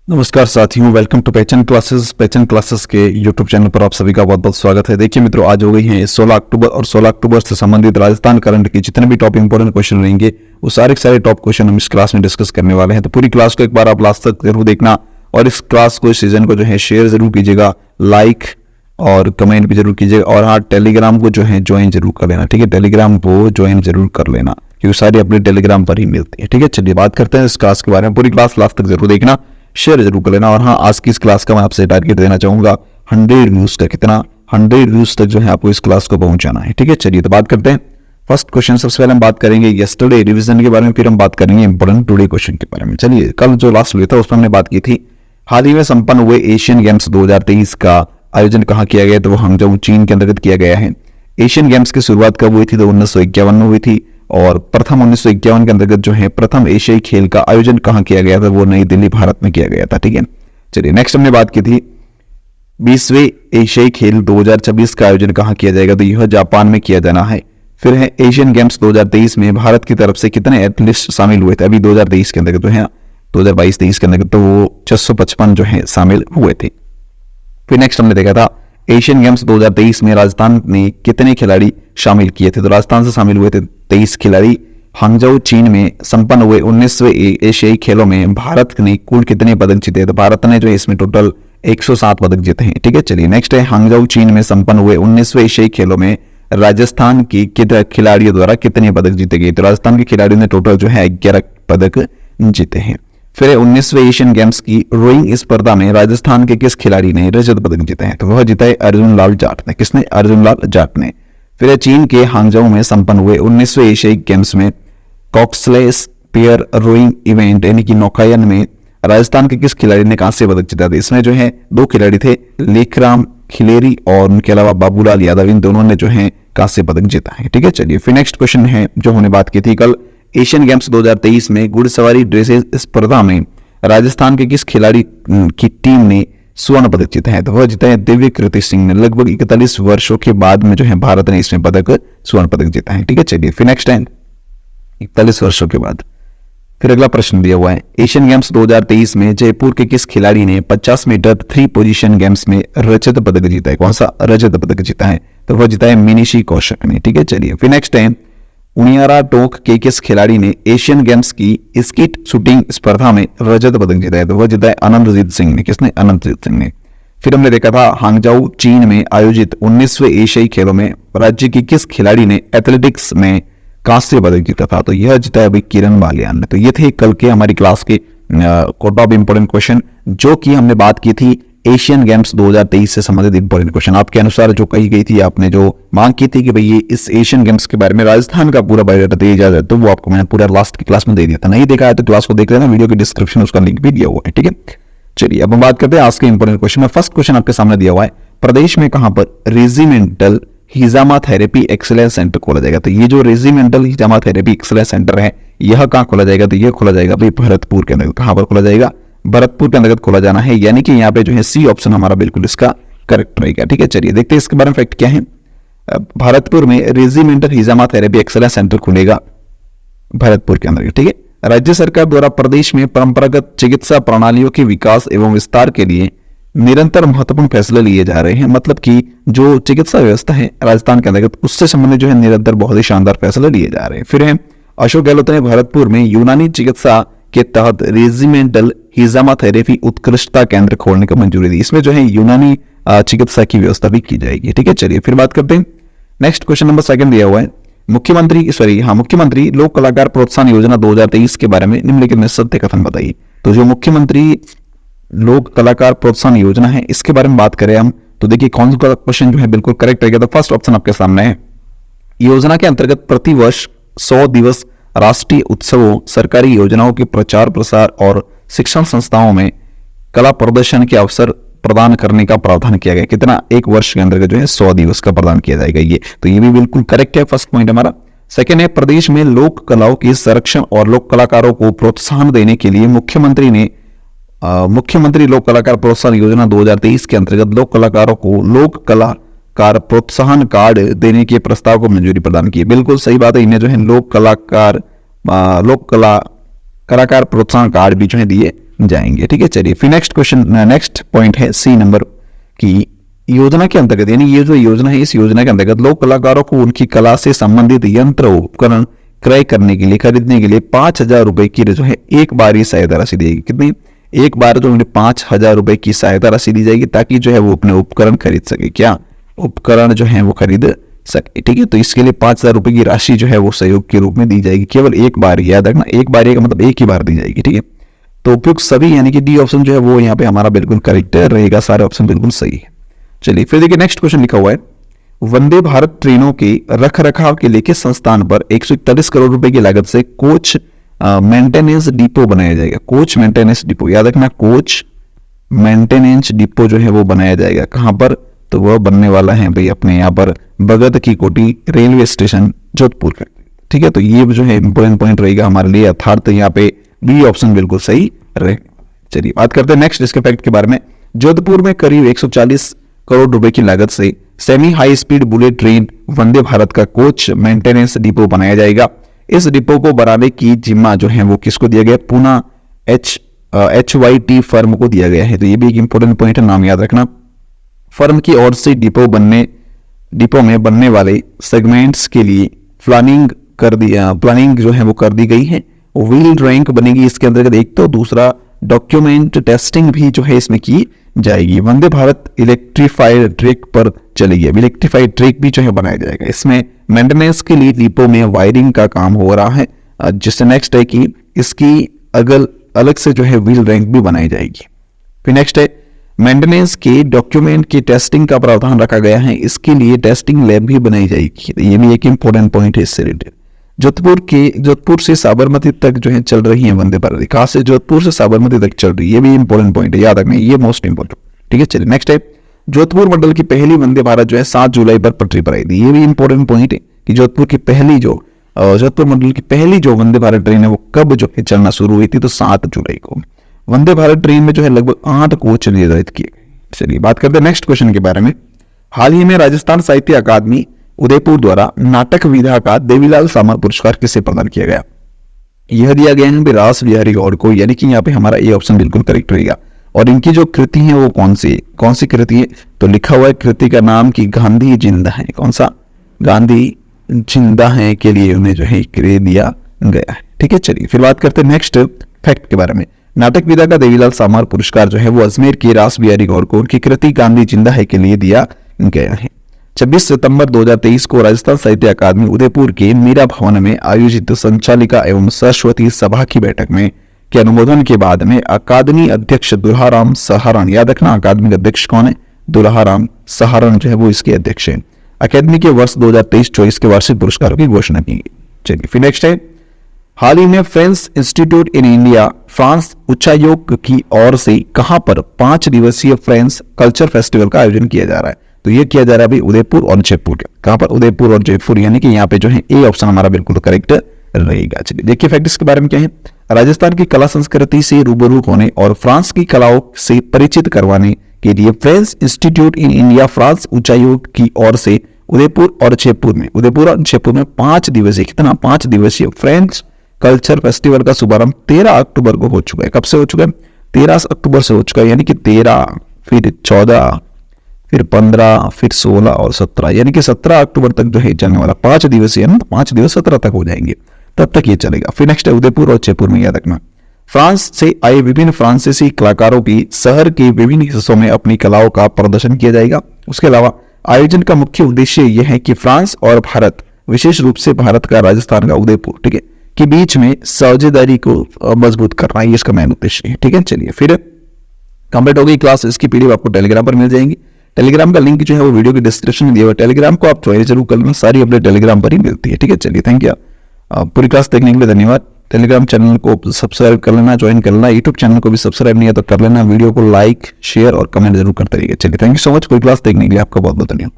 नमस्कार साथियों, welcome to पहचान क्लासेस के यूट्यूब चैनल पर आप सभी का बहुत बहुत स्वागत है। देखिए मित्रों, आज हो गई है 16 अक्टूबर और 16 अक्टूबर से संबंधित राजस्थान करंट के जितने भी टॉप इंपोर्टेंट क्वेश्चन रहेंगे वो सारे टॉप क्वेश्चन हम इस क्लास में डिस्कस करने वाले हैं। तो पूरी क्लास को एक बार आप लास्ट तक जरूर देखना और इस क्लास को, इस सीजन को जो है शेयर जरूर कीजिएगा, लाइक और कमेंट भी जरूर कीजिएगा। और हाँ, टेलीग्राम को जो है ज्वाइन जरूर कर लेना, ठीक है। टेलीग्राम को ज्वाइन जरूर कर लेना क्योंकि सारी अपडेट टेलीग्राम पर ही मिलती है, ठीक है। चलिए बात करते हैं इस क्लास के बारे में। पूरी क्लास लास्ट तक जरूर देखना, शेयर जरूर कर लेना। और हाँ, आज की इस क्लास का मैं आपसे टारगेट देना चाहूंगा 100 व्यूज का। कितना? 100 व्यूज तक जो है आपको इस क्लास को पहुंचाना है, ठीक है। चलिए तो बात करते हैं फर्स्ट क्वेश्चन। सबसे पहले हम बात करेंगे यस्टरडे रिवीजन के बारे में, फिर हम बात करेंगे इंपोर्टेंट टुडे क्वेश्चन के बारे में। चलिए, कल जो लास्ट हुआ था उसमें हमने बात की थी हाल ही में संपन्न हुए एशियन गेम्स 2023 का आयोजन कहाँ किया गया, तो वो हांगझाऊ चीन के अंतर्गत किया गया है। एशियन गेम्स की शुरुआत कब हुई थी, तो 1951 में हुई थी। और प्रथम 1951 के अंतर्गत जो है प्रथम एशियाई खेल का आयोजन कहाँ किया गया था, वो नई दिल्ली भारत में किया गया था, ठीक है। चलिए नेक्स्ट हमने बात की थी 20वें एशियाई खेल 2026 का आयोजन कहाँ किया जाएगा, तो यह जापान में किया जाना है। फिर है एशियन गेम्स 2023 में भारत की तरफ से कितने एथलीट्स शामिल हुए थे। अभी 2023 के अंतर्गत जो है 2022-23 के अंतर्गत तो वो 655 जो है शामिल हुए थे। फिर नेक्स्ट हमने देखा था एशियन गेम्स 2023 में राजस्थान ने कितने खिलाड़ी शामिल किए थे, तो राजस्थान से शामिल हुए थे 23 खिलाड़ी। हांगझाऊ चीन में संपन्न हुए 19वें एशियाई खेलों में भारत ने कुल कितने पदक जीते, तो भारत ने जो है इसमें टोटल 107 पदक जीते हैं, ठीक है। चलिए नेक्स्ट है हांगझाऊ चीन में संपन्न हुए 19वें एशियाई खेलों में राजस्थान की खिलाड़ियों द्वारा कितने पदक जीते गए, तो राजस्थान के खिलाड़ियों ने टोटल जो है 11 पदक जीते हैं। फिर 19वें एशियन गेम्स की रोइंग स्पर्धा में राजस्थान के किस खिलाड़ी ने रजत पदक जीते हैं, तो वह जीता है अर्जुन लाल जाट ने। किसने? अर्जुन लाल जाट ने। फिर चीन के हांगझाऊ में संपन्न हुए 19वें एशियाई गेम्स में कॉक्सलेस पेयर रोइंग इवेंट यानी कि नौकायन में राजस्थान के किस खिलाड़ी ने कांस्य पदक जीता था। इसमें जो है 2 खिलाड़ी थे, लेखराम खिलेरी और उनके अलावा बाबूलाल यादव, इन दोनों ने जो है कांस्य पदक जीता है, ठीक है। चलिए फिर नेक्स्ट क्वेश्चन है जो हमने बात की थी कल, एशियन गेम्स 2023 में घुड़सवारी ड्रेसेस स्पर्धा में राजस्थान के किस खिलाड़ी की टीम ने स्वर्ण पदक जीता है, तो वह जीता है दिव्य कृति सिंह ने। लगभग 41 वर्षों के बाद में जो है भारत ने इसमें स्वर्ण पदक जीता है, ठीक है। चलिए फिर नेक्स्ट है 41 वर्षों के बाद। फिर अगला प्रश्न दिया हुआ है एशियन गेम्स 2023 में जयपुर के किस खिलाड़ी ने 50 मीटर 3 पोजीशन गेम्स में रजत पदक जीता है। कौन सा रजत पदक जीता है, तो वह जीता है मिनीशी कौशिक ने, ठीक है। चलिए फिर नेक्स्ट है उनियारा टोक के किस खिलाड़ी ने एशियन गेम्स की स्कीट शूटिंग स्पर्धा में रजत पदक जीता है, तो वह जीता है अनंतजीत सिंह ने। किसने? अनंतजीत सिंह ने। फिर हमने देखा था हांगझाऊ चीन में आयोजित 19वें एशियाई खेलों में राज्य की किस खिलाड़ी ने एथलेटिक्स में कांस्य पदक जीता था, तो यह जीता है अभी किरण बालियान ने। तो ये थे कल के हमारी क्लास के टॉप इंपोर्टेंट क्वेश्चन जो कि हमने बात की थी एशियन गेम्स 2023 से संबंधित इंपोर्टेंट क्वेश्चन। आपके अनुसार जो कही गई थी, आपने जो मांग की थी कि भाई ये इस एशियन गेम्स के बारे में राजस्थान का पूरा बायोडाटा दिया जाए, तो वो आपको मैंने पूरा लास्ट की क्लास में दे दिया था। नहीं देखा है तो क्लास को देख लेना, वीडियो के डिस्क्रिप्शन उसका लिंक भी दिया हुआ है, ठीक है। चलिए अब हम बात करते हैं आज के इंपोर्टेंट क्वेश्चन में। फर्स्ट क्वेश्चन आपके सामने दिया हुआ है प्रदेश में कहां पर रेजिमेंटल हिजामा थेरेपी एक्सीलेंस सेंटर खोला जाएगा, तो ये जो रेजिमेंटल हिजामा थेरेपी एक्सीलेंस सेंटर है यह कहां खोला जाएगा, तो यह खोला जाएगा भाई भरतपुर के अंदर। कहां पर खोला जाएगा? भरतपुर के अंतर्गत खोला जाना है, यानी कि यहाँ पे जो है सी ऑप्शन हमारा बिल्कुल इसका करेक्ट रहेगा, ठीक है। चलिए देखते हैं इसके बारे में फैक्ट क्या है। भरतपुर में रेजिमेंटल हिजामा थेरेपी एक्सीलेंस सेंटर खुलेगा भरतपुर के अंदर, ठीक है। राज्य सरकार द्वारा प्रदेश में परंपरागत चिकित्सा प्रणालियों के विकास एवं विस्तार के लिए निरंतर महत्वपूर्ण फैसले लिए जा रहे हैं। मतलब कि जो चिकित्सा व्यवस्था है राजस्थान के अंतर्गत उससे संबंधित जो है निरंतर बहुत ही शानदार फैसले लिए जा रहे हैं। फिर है अशोक गहलोत ने भरतपुर में यूनानी चिकित्सा के तहत रेजिमेंटल हिजामा थेरेपी उत्कृष्टता केंद्र खोलने को मंजूरी दी। इसमें जो है यूनानी चिकित्सा की व्यवस्था भी की जाएगी, ठीक है। चलिए फिर बात करते हैं नेक्स्ट क्वेश्चन नंबर 2 दिया हुआ है मुख्यमंत्री लोक कलाकार प्रोत्साहन योजना 2023 के बारे में निम्नलिखित में सत्य कथन बताइए। तो जो मुख्यमंत्री लोक कलाकार प्रोत्साहन योजना है इसके बारे में बात करें हम, तो देखिए कौन सा क्वेश्चन जो है बिल्कुल करेक्ट रहेगा। तो फर्स्ट ऑप्शन आपके सामने है योजना के अंतर्गत प्रतिवर्ष 100 दिवस राष्ट्रीय उत्सवों, सरकारी योजनाओं के प्रचार प्रसार और शिक्षण संस्थाओं में कला प्रदर्शन के अवसर प्रदान करने का प्रावधान किया गया। कितना? 1 वर्ष के अंतर्गत जो है 100 दिवस का प्रदान किया जाएगा ये, तो ये भी बिल्कुल करेक्ट है। फर्स्ट पॉइंट हमारा। सेकेंड है प्रदेश में लोक कलाओं के संरक्षण और लोक कलाकारों को प्रोत्साहन देने के लिए मुख्यमंत्री लोक कलाकार प्रोत्साहन योजना 2023 के अंतर्गत लोक कलाकारों को लोक कलाकार प्रोत्साहन कार्ड देने के प्रस्ताव को मंजूरी प्रदान की। बिल्कुल सही बात है, इन्हें जो है लोक कलाकार प्रोत्साहन कार्ड भी जो है दिए जाएंगे। ठीक है, चलिए फिर नेक्स्ट क्वेश्चन, नेक्स्ट पॉइंट है सी नंबर की योजना के अंतर्गत, यानी ये जो योजना है इस योजना के अंतर्गत लोक कलाकारों को उनकी कला से संबंधित यंत्र उपकरण क्रय करने के लिए, खरीदने के लिए 5,000 रुपए की जो है एक बार ही सहायता राशि देगी। कितनी? एक बार जो उन्हें 5,000 रुपए की सहायता राशि दी जाएगी ताकि जो है वो अपने उपकरण खरीद सके। क्या? उपकरण जो है वो खरीद सके। ठीक है, तो इसके लिए 5,000 रुपए की राशि जो है वो सहयोग के रूप में दी जाएगी, केवल एक बार। याद रखना, एक बार का मतलब एक ही बार दी जाएगी। ठीक है, तो उपयुक्त सभी यानी कि डी ऑप्शन जो है वो यहाँ पे हमारा बिल्कुल करेक्ट रहेगा, सारे ऑप्शन बिल्कुल सही है। चलिए फिर देखिए नेक्स्ट क्वेश्चन लिखा हुआ है, वंदे भारत ट्रेनों के रख रखाव के लिए किस संस्थान पर 141 करोड़ रुपए की लागत से कोच मेंटेनेंस डिपो बनाया जाएगा। कोच मेंटेनेंस डिपो, याद रखना, कोच मेंटेनेंस डिपो जो है वो बनाया जाएगा। कहां पर? तो वह बनने वाला है भाई अपने यहाँ पर भगत की कोठी रेलवे स्टेशन जोधपुर का। ठीक है, तो ये जो है इंपॉर्टेंट पॉइंट रहेगा हमारे लिए, अर्थात यहाँ पे बी ऑप्शन बिल्कुल सही रहेगा। चलिए बात करते हैं नेक्स्ट इसके फैक्ट के बारे में। जोधपुर में करीब 140 करोड़ रुपए की लागत से semi high speed bullet train Vande Bharat का कोच मेंटेनेंस डिपो बनाया जाएगा। इस डिपो को बनाने की जिम्मा जो है वो किसको दिया गया? पूना HYT फर्म को दिया गया है। तो ये भी एक इंपॉर्टेंट पॉइंट है, नाम याद रखना। फर्म की ओर से डिपो में बनने वाले सेगमेंट्स के लिए प्लानिंग जो है वो कर दी गई है। व्हील रैंक बनेगी इसके अंतर्गत एक, तो दूसरा डॉक्यूमेंट टेस्टिंग भी जो है इसमें की जाएगी। वंदे भारत इलेक्ट्रीफाइड ट्रैक पर चलेगी, इलेक्ट्रीफाइड ट्रैक भी जो है बनाया जाएगा। इसमें मेंटेनेंस के लिए डिपो में वायरिंग का काम हो रहा है। जिससे नेक्स्ट है कि इसकी अलग से जो है व्हील रैंक भी बनाई जाएगी। फिर नेक्स्ट है मेंटेनेंस के डॉक्यूमेंट की टेस्टिंग का प्रावधान रखा गया है, इसके लिए टेस्टिंग लैब भी बनाई जाएगी। ये भी एक इंपॉर्टेंट पॉइंट है इससे रिलेटेड। जोधपुर से साबरमती तक जो है चल रही है वंदे भारत, खास से जोधपुर से साबरमती तक चल रही है, ये भी इंपॉर्टेंट पॉइंट है, याद रखना, ये मोस्ट इंपॉर्टेंट। ठीक है, चलिए नेक्स्ट है जोधपुर मंडल की पहली वंदे भारत जो है 7 जुलाई पर पटरी पर आई थी। ये भी इंपॉर्टेंट पॉइंट है कि जोधपुर मंडल की पहली जो वंदे भारत ट्रेन है वो कब जो है चलना शुरू हुई थी? तो 7 जुलाई को। वंदे भारत ट्रेन में जो है लगभग 8 कोच निर्धारित किए गए। चलिए बात करते हैं नेक्स्ट क्वेश्चन के बारे में। हाल ही में राजस्थान साहित्य अकादमी उदयपुर द्वारा नाटक विधा का देवीलाल सामर पुरस्कार किसे प्रदान किया गया? यह दिया गया है रास बिहारी गौड़ को, यानी कि यहाँ पे हमारा ए ऑप्शन बिल्कुल करेक्ट रहेगा। और इनकी जो कृति है वो कौन सी कृति है? तो लिखा हुआ है कृति का नाम की गांधी जिंदा है। कौन सा? गांधी जिंदा है के लिए उन्हें जो है श्रेय दिया गया है। ठीक है, चलिए फिर बात करते हैं नेक्स्ट फैक्ट के बारे में। नाटक विधा का देवीलाल सामर पुरस्कार जो है वो अजमेर के रास बिहारी गौड़ को उनकी कृति गांधी जिंदा है के लिए दिया गया है। 26 सितंबर 2023 को राजस्थान साहित्य अकादमी उदयपुर के मीरा भवन में आयोजित संचालिका एवं सरस्वती सभा की बैठक में के अनुमोदन के बाद में अकादमी अध्यक्ष दुल्हाराम सहारण, याद रखना अकादमी अध्यक्ष कौन है? दुल्हाराम सहारण जो है वो इसके अध्यक्ष है। अकादमी के वर्ष 2023-24 के वार्षिक पुरस्कारों की घोषणा की गई। चलिए फिर नेक्स्ट है, हाल ही में French institute in India France उच्चायोग की ओर से कहां पर 5 दिवसीय फ्रेंच कल्चर फेस्टिवल का आयोजन किया जा रहा है? तो ये किया जा रहा है अभी उदयपुर और जयपुर के। कहां पर? उदयपुर और जयपुर, यानी कि यहाँ पे जो है ए ऑप्शन हमारा बिल्कुल करेक्ट रहेगा। चलिए देखिए फैक्ट इसके बारे में क्या है। राजस्थान की कला संस्कृति से रूबरू होने और फ्रांस की कलाओं से परिचित करवाने के लिए French institute in India France उच्चायोग की ओर से उदयपुर और जयपुर में 5 दिवसीय, कितना? 5 दिवसीय फ्रेंच कल्चर फेस्टिवल का शुभारंभ 13 अक्टूबर को हो चुका है। कब से हो चुका है? 13 अक्टूबर से हो चुका है, यानी कि 13, फिर 14, फिर 15, फिर 16 और 17, यानी कि 17 अक्टूबर तक जो है चलने वाला 5 दिवसीय है ना, 5 दिवस 17 तक हो जाएंगे, तब तक ये चलेगा। फिर नेक्स्ट है उदयपुर और जयपुर में, याद रखना फ्रांस से आए विभिन्न फ्रांसीसी कलाकारों की शहर के विभिन्न हिस्सों में अपनी कलाओं का प्रदर्शन किया जाएगा। उसके अलावा आयोजन का मुख्य उद्देश्य यह है कि फ्रांस और भारत, विशेष रूप से भारत का राजस्थान का उदयपुर, ठीक है, के बीच में साझेदारी को मजबूत करना, ये इसका मेन उद्देश्य है। ठीक है, चलिए फिर कंप्लीट हो गई क्लास। इसकी पीडीएफ आपको टेलीग्राम पर मिल जाएंगी। टेलीग्राम का लिंक जो है वो वीडियो के डिस्क्रिप्शन में दिया हुआ है। टेलीग्राम को आप ज्वाइन जरूर कर लेना, सारी अपडेट टेलीग्राम पर ही मिलती है। ठीक है, चलिए थैंक यू। पूरी क्लास देखने के लिए धन्यवाद। टेलीग्राम चैनल को सब्सक्राइब कर लेना, ज्वाइन कर लेना। यूट्यूब चैनल को भी सब्सक्राइब नहीं है तो कर लेना। वीडियो को लाइक, शेयर और कमेंट जरूर करते रहिए। चलिए थैंक यू सो मच। पूरी क्लास देखने के लिए आपका बहुत बहुत धन्यवाद।